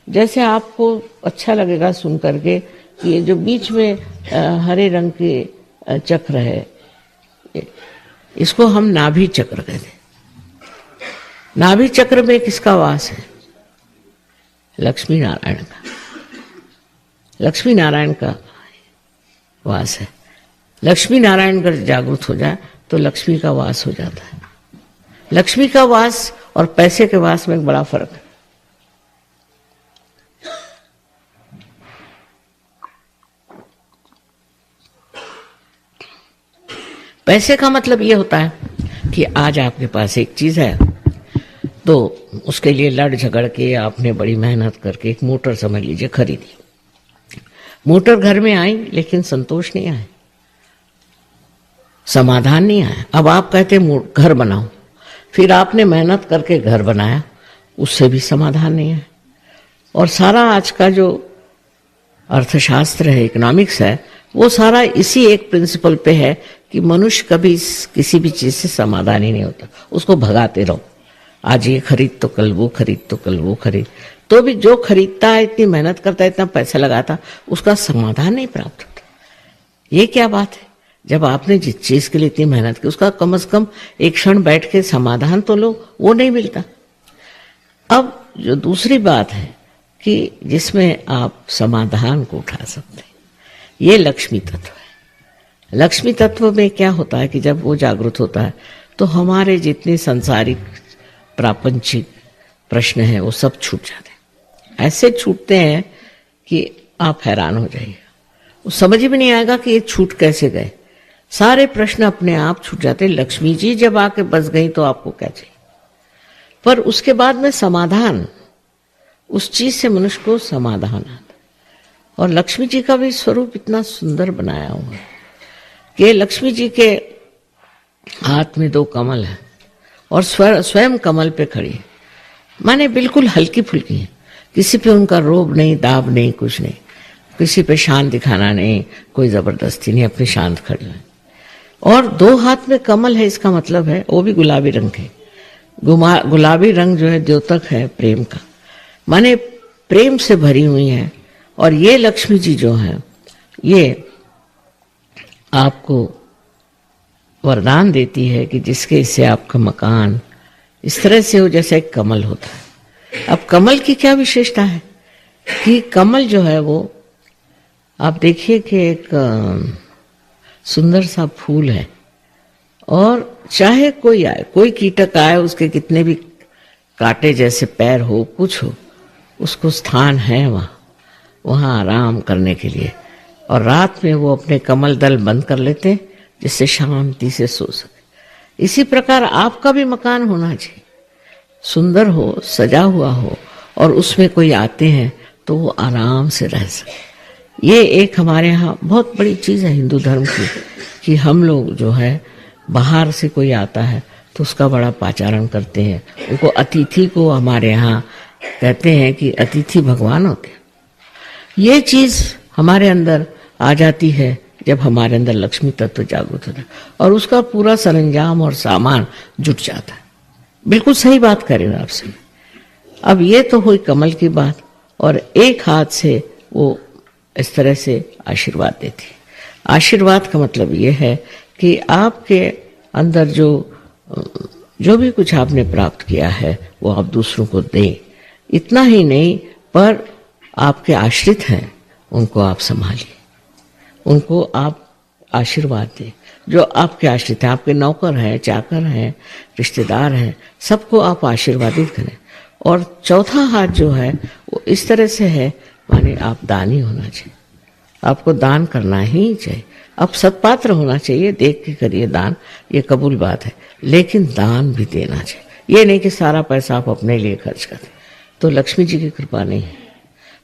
जैसे आपको अच्छा लगेगा सुन करके कि ये जो बीच में हरे रंग के चक्र है, इसको हम नाभि चक्र कहते हैं। नाभि चक्र में किसका वास है? लक्ष्मी नारायण का। लक्ष्मी नारायण का वास है। लक्ष्मी नारायण अगर जागृत हो जाए तो लक्ष्मी का वास हो जाता है। लक्ष्मी का वास और पैसे के वास में एक बड़ा फर्क है। पैसे का मतलब ये होता है कि आज आपके पास एक चीज है तो उसके लिए लड़ झगड़ के आपने बड़ी मेहनत करके एक मोटर समझ लीजिए खरीदी। मोटर घर में आई लेकिन संतोष नहीं आया, समाधान नहीं आया। अब आप कहते घर बनाओ, फिर आपने मेहनत करके घर बनाया, उससे भी समाधान नहीं आया। और सारा आज का जो अर्थशास्त्र है, इकोनॉमिक्स है, वो सारा इसी एक प्रिंसिपल पे है कि मनुष्य कभी किसी भी चीज से समाधान ही नहीं होता, उसको भगाते रहो। आज ये खरीद तो कल वो खरीद, तो कल वो खरीद, तो भी जो खरीदता है, इतनी मेहनत करता है, इतना पैसा लगाता, उसका समाधान नहीं प्राप्त होता। ये क्या बात है? जब आपने जिस चीज के लिए इतनी मेहनत की, उसका कम से कम एक क्षण बैठ के समाधान तो लो, वो नहीं मिलता। अब जो दूसरी बात है कि जिसमें आप समाधान को उठा सकते हैं, ये लक्ष्मी तत्व है। लक्ष्मी तत्व में क्या होता है कि जब वो जागृत होता है तो हमारे जितने सांसारिक प्रापंचिक प्रश्न हैं वो सब छूट जाते हैं। ऐसे छूटते हैं कि आप हैरान हो जाइएगा, वो समझ में नहीं आएगा कि ये छूट कैसे गए। सारे प्रश्न अपने आप छूट जाते हैं। लक्ष्मी जी जब आके बस गई तो आपको क्या चाहिए? पर उसके बाद में समाधान, उस चीज से मनुष्य को समाधान आता। और लक्ष्मी जी का भी स्वरूप इतना सुंदर बनाया हुआ है कि लक्ष्मी जी के हाथ में 2 कमल है और स्वयं कमल पे खड़ी है, माने बिल्कुल हल्की फुल्की है। किसी पे उनका रोब नहीं, दाब नहीं, कुछ नहीं, किसी पे शान दिखाना नहीं, कोई जबरदस्ती नहीं, अपनी शांत खड़ी है। और 2 हाथ में कमल है, इसका मतलब है वो भी गुलाबी रंग के। गुलाबी रंग जो है द्योतक है प्रेम का, माने प्रेम से भरी हुई है। और ये लक्ष्मी जी जो है, ये आपको वरदान देती है कि जिसके इससे आपका मकान इस तरह से हो जैसे एक कमल होता है। अब कमल की क्या विशेषता है कि कमल जो है वो आप देखिए कि एक सुंदर सा फूल है, और चाहे कोई आए, कोई कीटक आए, उसके कितने भी कांटे जैसे पैर हो, कुछ हो, उसको स्थान है वहाँ आराम करने के लिए। और रात में वो अपने कमल दल बंद कर लेते हैं जिससे शांति से सो सके। इसी प्रकार आपका भी मकान होना चाहिए, सुंदर हो, सजा हुआ हो, और उसमें कोई आते हैं तो वो आराम से रह सके। ये एक हमारे यहाँ बहुत बड़ी चीज़ है हिंदू धर्म की कि हम लोग जो है बाहर से कोई आता है तो उसका बड़ा पाचारण करते हैं। उनको अतिथि को हमारे यहाँ कहते हैं कि अतिथि भगवान होते हैं। ये चीज हमारे अंदर आ जाती है जब हमारे अंदर लक्ष्मी तत्व जागृत होता है और उसका पूरा सरंजाम और सामान जुट जाता है। बिल्कुल सही बात करें आपसे। अब ये तो हुई कमल की बात, और एक हाथ से वो इस तरह से आशीर्वाद देती है। आशीर्वाद का मतलब ये है कि आपके अंदर जो भी कुछ आपने प्राप्त किया है वो आप दूसरों को दें। इतना ही नहीं, पर आपके आश्रित हैं उनको आप संभालिए, उनको आप आशीर्वाद दें। जो आपके आश्रित हैं, आपके नौकर हैं, चाकर हैं, रिश्तेदार हैं, सबको आप आशीर्वादित करें। और चौथा हाथ जो है वो इस तरह से है, माने आप दानी होना चाहिए, आपको दान करना ही चाहिए। आप सत्पात्र होना चाहिए, देख के करिए दान, ये कबूल बात है, लेकिन दान भी देना चाहिए। ये नहीं कि सारा पैसा आप अपने लिए खर्च करें, तो लक्ष्मी जी की कृपा नहीं है।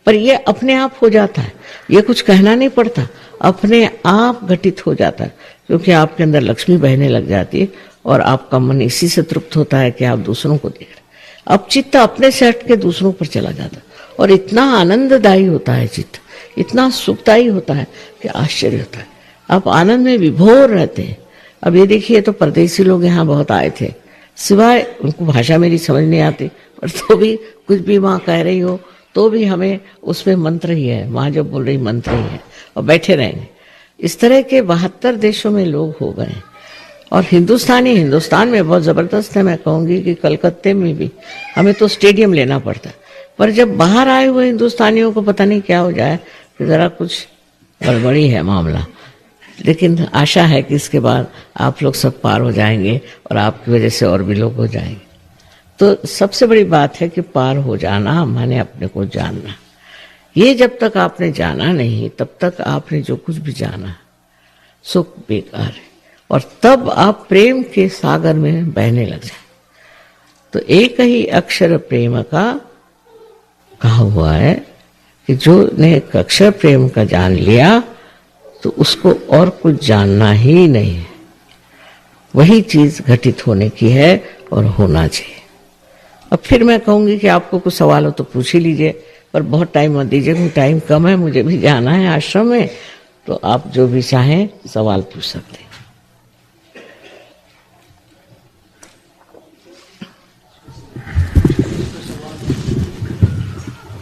पर ये अपने आप हो जाता है, ये कुछ कहना नहीं पड़ता, अपने आप घटित हो जाता है, क्योंकि आपके अंदर लक्ष्मी बहने लग जाती है और आपका मन इसी से तृप्त होता है कि आप दूसरों को देख रहे। अब चित्त अपने से हट के दूसरों पर चला जाता है और इतना आनंददायी होता है चित्त, इतना सुखदायी होता है कि आश्चर्य होता है। आप आनंद में विभोर रहते हैं। अब ये देखिए, तो परदेसी लोग यहाँ बहुत आए थे, सिवाय उनको भाषा मेरी समझ नहीं आती, पर तो भी कुछ भी माँ कह रही हो तो भी हमें उसमें मंत्र ही है, माँ जो बोल रही मंत्र ही है, और बैठे रहेंगे। इस तरह के 72 देशों में लोग हो गए, और हिंदुस्तान में बहुत ज़बरदस्त है। मैं कहूँगी कि कलकत्ते में भी हमें तो स्टेडियम लेना पड़ता है, पर जब बाहर आए हुए हिंदुस्तानियों को पता नहीं क्या हो जाए कि ज़रा कुछ गड़बड़ी है मामला। लेकिन आशा है कि इसके बाद आप लोग सब पार हो जाएंगे और आपकी वजह से और भी लोग हो जाएंगे। तो सबसे बड़ी बात है कि पार हो जाना माने अपने को जानना। ये जब तक आपने जाना नहीं, तब तक आपने जो कुछ भी जाना सुख बेकार है, और तब आप प्रेम के सागर में बहने लग जाए। तो एक ही अक्षर प्रेम का कहा हुआ है कि जो ने एक अक्षर प्रेम का जान लिया तो उसको और कुछ जानना ही नहीं है। वही चीज घटित होने की है और होना चाहिए। अब फिर मैं कहूंगी कि आपको कुछ सवाल हो तो पूछ ही लीजिए, पर बहुत टाइम मत दीजिए क्योंकि टाइम कम है, मुझे भी जाना है आश्रम में। तो आप जो भी चाहें सवाल पूछ सकते हैं।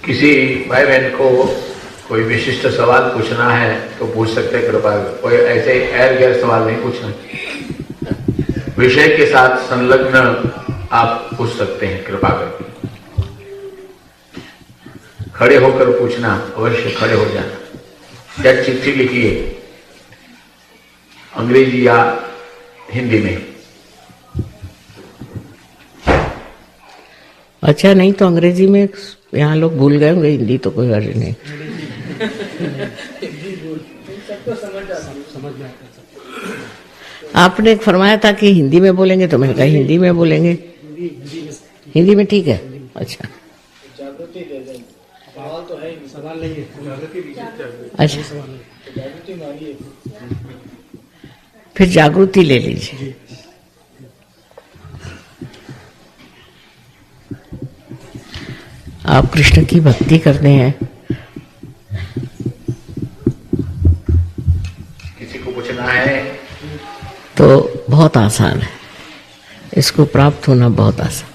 किसी भाई बहन को कोई विशिष्ट सवाल पूछना है तो पूछ सकते हैं, कृपा कोई ऐसे एर गैर सवाल नहीं पूछना। विषय के साथ संलग्न आप पूछ सकते हैं, कृपा करके। खड़े होकर पूछना, अवश्य खड़े हो जाना। या चिट्ठी लिखिए अंग्रेजी या हिंदी में। अच्छा, नहीं तो अंग्रेजी में यहाँ लोग भूल गए होंगे, हिंदी तो कोई हर्ज नहीं। आपने फरमाया था कि हिंदी में बोलेंगे, तो मैंने कहा हिंदी में बोलेंगे। हिंदी में ठीक है। अच्छा, सवाल नहीं है। अच्छा, फिर जागृति ले लीजिए। आप कृष्ण की भक्ति करते हैं। किसी को पूछना है तो बहुत आसान है, इसको प्राप्त होना बहुत आसान।